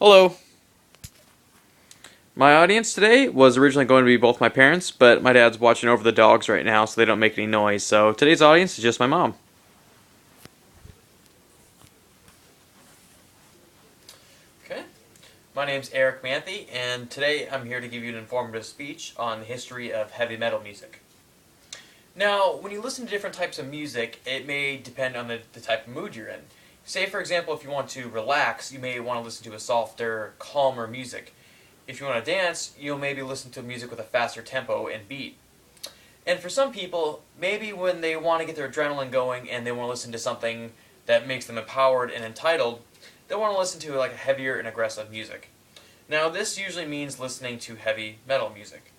Hello. My audience today was originally going to be both my parents, but my dad's watching over the dogs right now so they don't make any noise. So today's audience is just my mom. Okay. My name's Eric Manthe, and today I'm here to give you an informative speech on the history of heavy metal music. Now, when you listen to different types of music, it may depend on the type of mood you're in. Say, for example, if you want to relax, you may want to listen to a softer, calmer music. If you want to dance, you'll maybe listen to music with a faster tempo and beat. And for some people, maybe when they want to get their adrenaline going and they want to listen to something that makes them empowered and entitled, they want to listen to like a heavier and aggressive music. Now, this usually means listening to heavy metal music.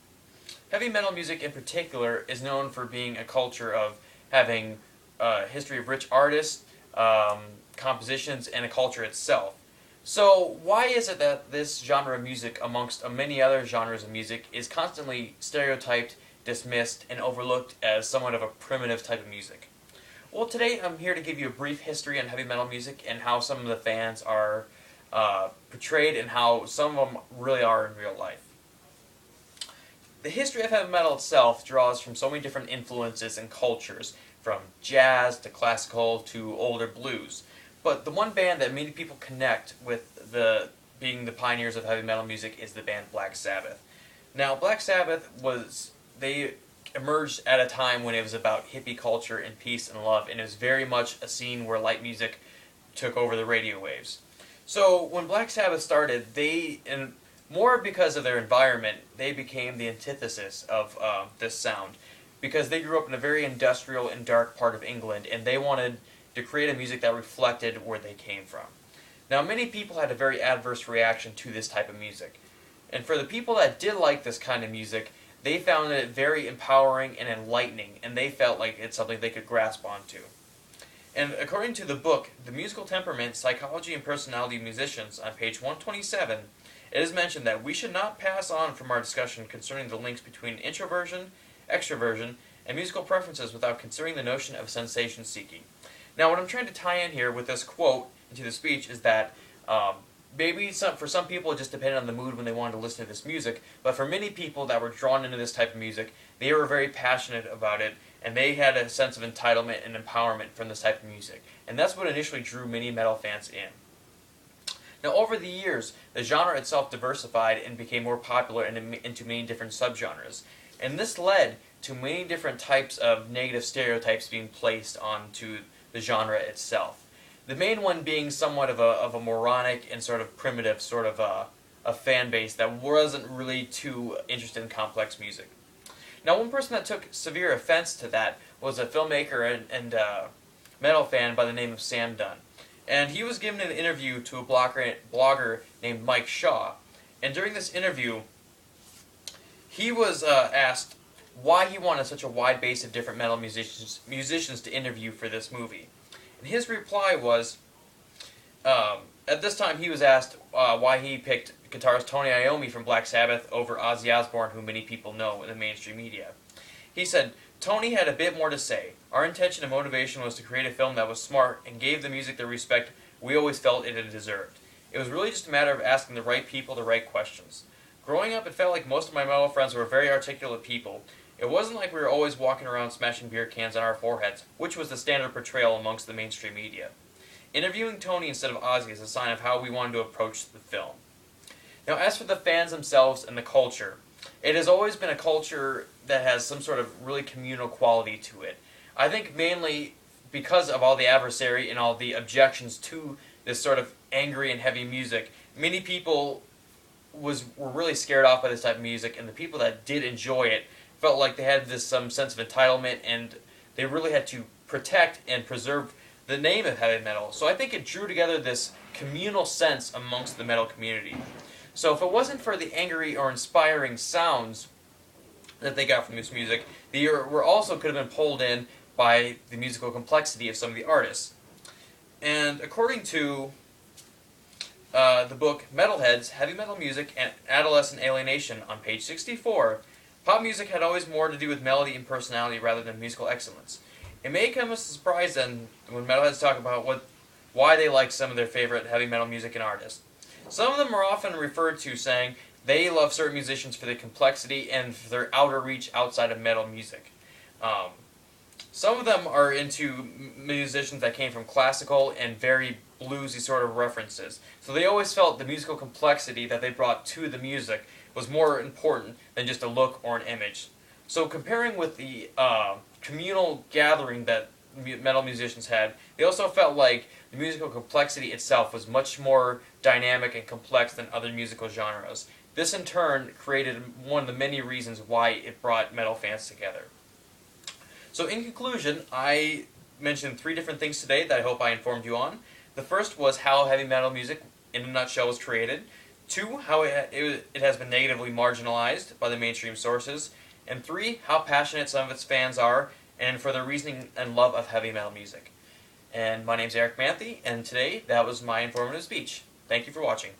Heavy metal music in particular is known for being a culture of having a history of rich artists, compositions, and a culture itself. So why is it that this genre of music, amongst many other genres of music, is constantly stereotyped, dismissed, and overlooked as somewhat of a primitive type of music? Well, today I'm here to give you a brief history on heavy metal music and how some of the fans are portrayed and how some of them really are in real life. The history of heavy metal itself draws from so many different influences and cultures, from jazz to classical to older blues. But the one band that many people connect with being the pioneers of heavy metal music is the band Black Sabbath. Now, Black Sabbath they emerged at a time when it was about hippie culture and peace and love, and it was very much a scene where light music took over the radio waves. So when Black Sabbath started, and more because of their environment, they became the antithesis of this sound, because they grew up in a very industrial and dark part of England, and they wanted to create a music that reflected where they came from. Now, many people had a very adverse reaction to this type of music. And for the people that did like this kind of music, they found it very empowering and enlightening, and they felt like it's something they could grasp onto. And according to the book, The Musical Temperament, Psychology and Personality of Musicians, on page 127, it is mentioned that we should not pass on from our discussion concerning the links between introversion, extroversion, and musical preferences without considering the notion of sensation seeking. Now, what I'm trying to tie in here with this quote into the speech is that for some people it just depended on the mood when they wanted to listen to this music, but for many people that were drawn into this type of music, they were very passionate about it, and they had a sense of entitlement and empowerment from this type of music. And that's what initially drew many metal fans in. Now, over the years, the genre itself diversified and became more popular into many different subgenres. And this led to many different types of negative stereotypes being placed onto the genre itself. The main one being somewhat of a moronic and sort of primitive sort of a fan base that wasn't really too interested in complex music. Now, one person that took severe offense to that was a filmmaker and metal fan by the name of Sam Dunn. And he was given an interview to a blogger named Mike Shaw. And during this interview, he was asked why he wanted such a wide base of different metal musicians to interview for this movie. And his reply was, at this time he was asked why he picked guitarist Tony Iommi from Black Sabbath over Ozzy Osbourne, who many people know in the mainstream media. He said, "Tony had a bit more to say. Our intention and motivation was to create a film that was smart and gave the music the respect we always felt it had deserved. It was really just a matter of asking the right people the right questions. Growing up, it felt like most of my metal friends were very articulate people. It wasn't like we were always walking around smashing beer cans on our foreheads, which was the standard portrayal amongst the mainstream media. Interviewing Tony instead of Ozzy is a sign of how we wanted to approach the film." Now, as for the fans themselves and the culture, it has always been a culture that has some sort of really communal quality to it. I think mainly because of all the adversary and all the objections to this sort of angry and heavy music, many people were really scared off by this type of music, and the people that did enjoy it felt like they had some sense of entitlement, and they really had to protect and preserve the name of heavy metal. So I think it drew together this communal sense amongst the metal community. So if it wasn't for the angry or inspiring sounds that they got from this music, they were also could have been pulled in by the musical complexity of some of the artists. And according to the book Metalheads, Heavy Metal Music and Adolescent Alienation on page 64, pop music had always more to do with melody and personality rather than musical excellence. It may come as a surprise then when metalheads talk about why they like some of their favorite heavy metal music and artists. Some of them are often referred to saying they love certain musicians for their complexity and for their outer reach outside of metal music. Um, some of them are into musicians that came from classical and very bluesy sort of references. So they always felt the musical complexity that they brought to the music was more important than just a look or an image. So comparing with the communal gathering that metal musicians had, they also felt like the musical complexity itself was much more dynamic and complex than other musical genres. This in turn created one of the many reasons why it brought metal fans together. So in conclusion, I mentioned 3 different things today that I hope I informed you on. The first was how heavy metal music, in a nutshell, was created. 2, how it has been negatively marginalized by the mainstream sources. And 3, how passionate some of its fans are, and for their reasoning and love of heavy metal music. And my name's Eric Manthe, and today that was my informative speech. Thank you for watching.